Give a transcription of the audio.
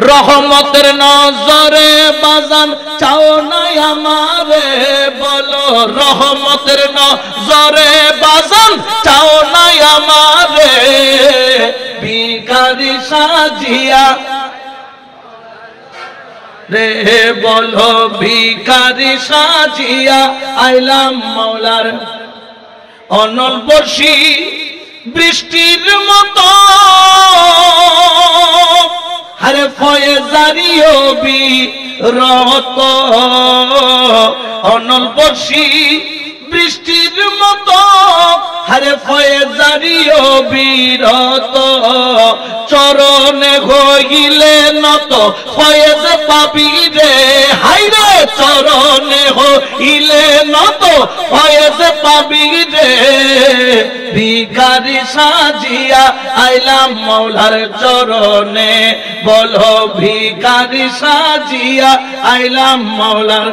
রহমতের নজরে বাজান চাও নাই আমারে বলো রহমতের নজরে বাজান চাও নাই আমারে ভিখারি সাজিয়া রে বলো ভিখারি সাজিয়া আইলাম মাওলার অনল বর্ষী বৃষ্টির মতো আরে ফয়েজারিও বিরত অনল বর্ষী বৃষ্টির মতো আরে ফয়েজারিও বিরত চরণে হইলে নত ফয়েজ পাবি রে হাইরে চরণে হইলে নত ফয়েজ পাবি রে ভিখারি সাজিয়া আইলাম মাওলার চরণে বলো ভিখারি সাজিয়া আইলাম মাওলার